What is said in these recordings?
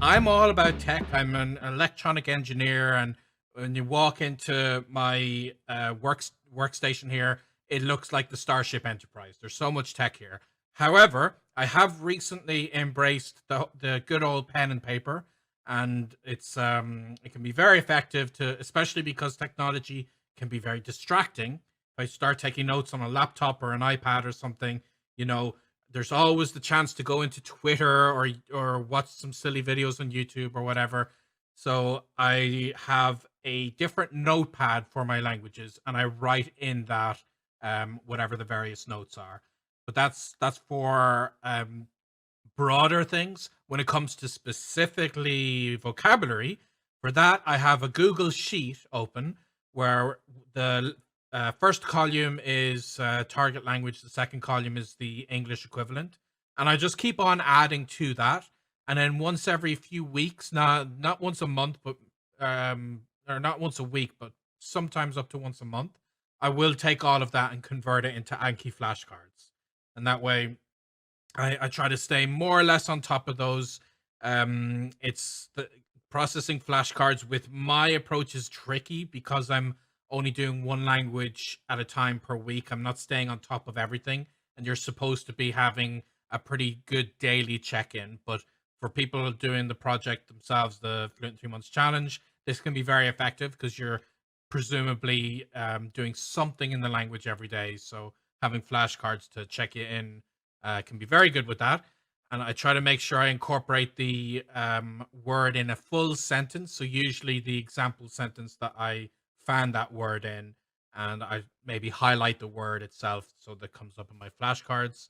I'm all about tech. I'm an electronic engineer, and when you walk into my workstation here, it looks like the Starship Enterprise. There's so much tech here. However, I have recently embraced the good old pen and paper, and it can be very effective to, especially because technology can be very distracting. If I start taking notes on a laptop or an iPad or something, you know, there's always the chance to go into Twitter or watch some silly videos on YouTube or whatever. So I have a different notepad for my languages, and I write in that whatever the various notes are. But that's for broader things. When it comes to specifically vocabulary, for that I have a Google Sheet open where the first column is target language, the second column is the English equivalent, and I just keep on adding to that. And then once every few weeks, not once a month, but or not once a week, but sometimes up to once a month, I will take all of that and convert it into Anki flashcards, and that way I try to stay more or less on top of those. It's the processing flashcards with my approach is tricky because I'm only doing one language at a time per week. I'm not staying on top of everything, and you're supposed to be having a pretty good daily check-in. But for people doing the project themselves, the Fluent 3 Months Challenge, this can be very effective because you're presumably doing something in the language every day. So having flashcards to check you in can be very good with that. And I try to make sure I incorporate the word in a full sentence. So usually the example sentence that I found that word in, and I maybe highlight the word itself so that comes up in my flashcards.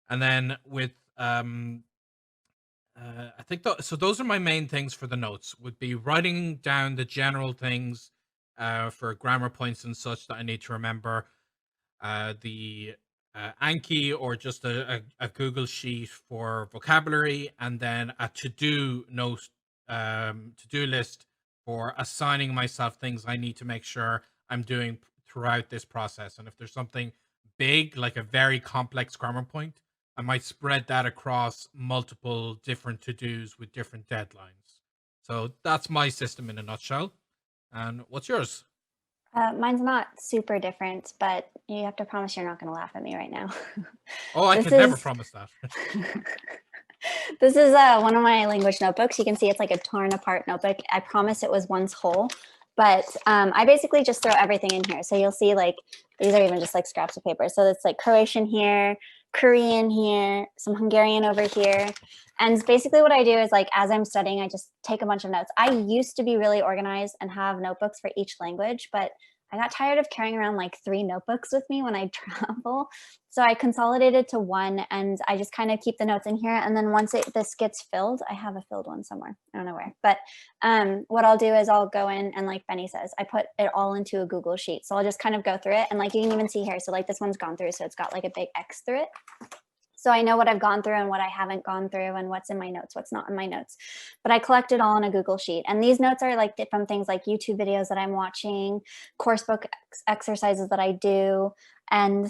And then with I think so those are my main things for the notes. Would be writing down the general things for grammar points and such that I need to remember, the Anki or just a Google sheet for vocabulary, and then a to-do note, to-do list for assigning myself things I need to make sure I'm doing throughout this process. And if there's something big, like a very complex grammar point, I might spread that across multiple different to-dos with different deadlines. So that's my system in a nutshell. And what's yours? Mine's not super different, but you have to promise you're not going to laugh at me right now. Oh, I This could never is promise that. this is one of my language notebooks. You can see it's like a torn apart notebook. I promise it was once whole, but I basically just throw everything in here. So you'll see like these are even just like scraps of paper. So it's like Croatian here, Korean here, some Hungarian over here. And basically what I do is like, as I'm studying, I just take a bunch of notes. I used to be really organized and have notebooks for each language, but I got tired of carrying around like 3 notebooks with me when I travel. So I consolidated to one, and I just kind of keep the notes in here. And then once this gets filled, I have a filled one somewhere. I don't know where, but what I'll do is I'll go in and like Benny says, I put it all into a Google sheet. So I'll just kind of go through it. And like you can even see here. So like this one's gone through. So it's got like a big X through it. So I know what I've gone through and what I haven't gone through and what's in my notes, what's not in my notes. But I collect it all in a Google Sheet. And these notes are like from things like YouTube videos that I'm watching, course book exercises that I do, and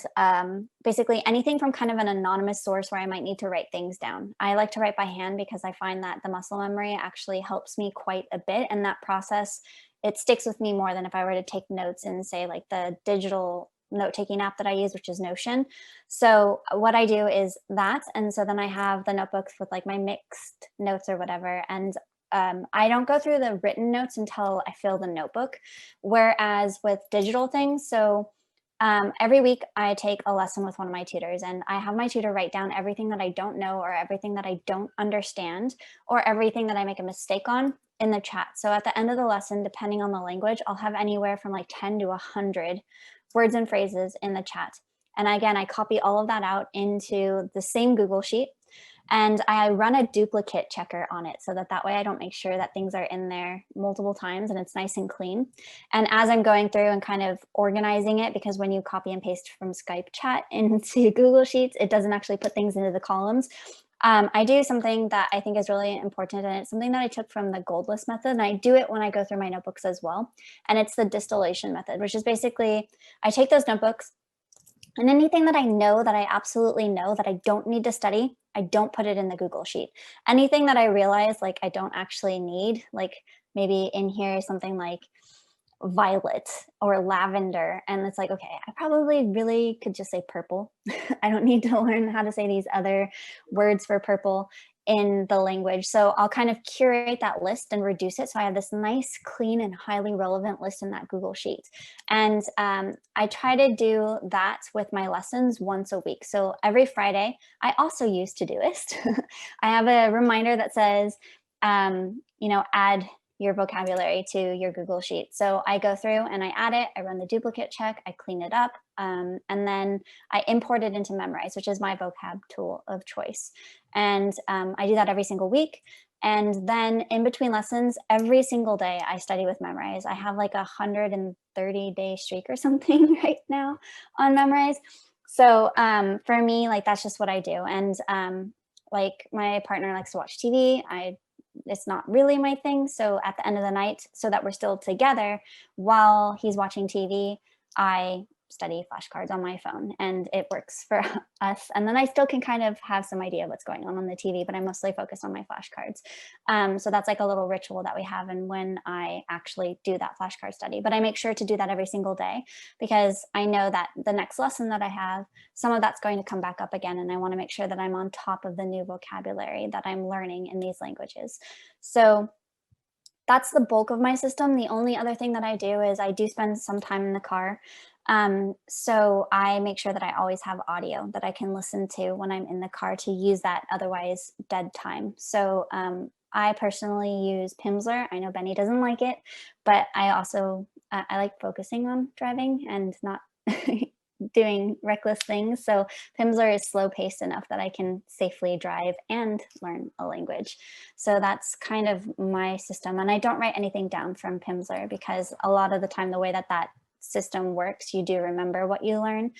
basically anything from kind of an anonymous source where I might need to write things down. I like to write by hand because I find that the muscle memory actually helps me quite a bit. And that process, it sticks with me more than if I were to take notes in, say, like the digital note-taking app that I use, which is Notion. So what I do is that, and so then I have the notebooks with like my mixed notes or whatever, and I don't go through the written notes until I fill the notebook. Whereas with digital things, so every week I take a lesson with one of my tutors, and I have my tutor write down everything that I don't know or everything that I don't understand or everything that I make a mistake on in the chat. So at the end of the lesson, depending on the language, I'll have anywhere from like 10 to 100 words and phrases in the chat. And again, I copy all of that out into the same Google Sheet, and I run a duplicate checker on it so that way I don't make sure that things are in there multiple times and it's nice and clean. And as I'm going through and kind of organizing it, because when you copy and paste from Skype chat into Google Sheets, it doesn't actually put things into the columns. I do something that I think is really important, and it's something that I took from the Goldlist method, and I do it when I go through my notebooks as well. And it's the distillation method, which is basically I take those notebooks and anything that I know that I absolutely know that I don't need to study, I don't put it in the Google Sheet. Anything that I realize like I don't actually need, like maybe in here something like violet or lavender, and it's like, okay, I probably really could just say purple. I don't need to learn how to say these other words for purple in the language. So I'll kind of curate that list and reduce it so I have this nice, clean, and highly relevant list in that Google Sheet. And I try to do that with my lessons once a week. So every Friday, I also use Todoist. I have a reminder that says, add your vocabulary to your Google Sheet. So I go through and I add it, I run the duplicate check, I clean it up, and then I import it into Memrise, which is my vocab tool of choice. And I do that every single week. And then in between lessons, every single day I study with Memrise. I have like 130-day streak or something right now on Memrise. So for me, like that's just what I do. And like my partner likes to watch TV. It's not really my thing. So at the end of the night, so that we're still together while he's watching TV, I study flashcards on my phone, and it works for us. And then I still can kind of have some idea of what's going on the TV, but I mostly focus on my flashcards. So that's like a little ritual that we have. And when I actually do that flashcard study, but I make sure to do that every single day, because I know that the next lesson that I have, some of that's going to come back up again. And I want to make sure that I'm on top of the new vocabulary that I'm learning in these languages. So that's the bulk of my system. The only other thing that I do is I do spend some time in the car. So I make sure that I always have audio that I can listen to when I'm in the car to use that otherwise dead time. So I personally use Pimsleur. I know Benny doesn't like it, but I also, I like focusing on driving and not doing reckless things. So Pimsleur is slow paced enough that I can safely drive and learn a language. So that's kind of my system. And I don't write anything down from Pimsleur, because a lot of the time, the way that that system works, you do remember what you learn.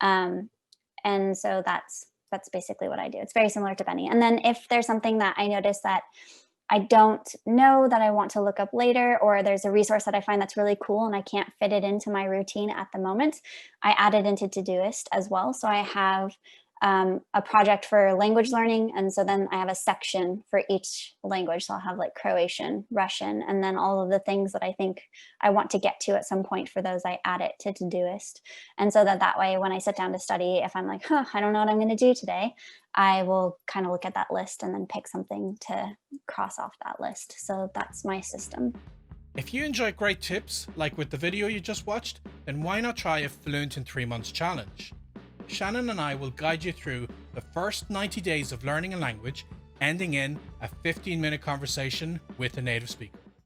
And so that's basically what I do. It's very similar to Benny. And then if there's something that I notice that I don't know that I want to look up later, or there's a resource that I find that's really cool and I can't fit it into my routine at the moment, I add it into Todoist as well. So I have a project for language learning. And so then I have a section for each language. So I'll have like Croatian, Russian, and then all of the things that I think I want to get to at some point for those, I add it to Todoist. And so that way, when I sit down to study, if I'm like, I don't know what I'm going to do today, I will kind of look at that list and then pick something to cross off that list. So that's my system. If you enjoy great tips, like with the video you just watched, then why not try a Fluent in 3 months challenge? Shannon and I will guide you through the first 90 days of learning a language, ending in a 15-minute conversation with a native speaker.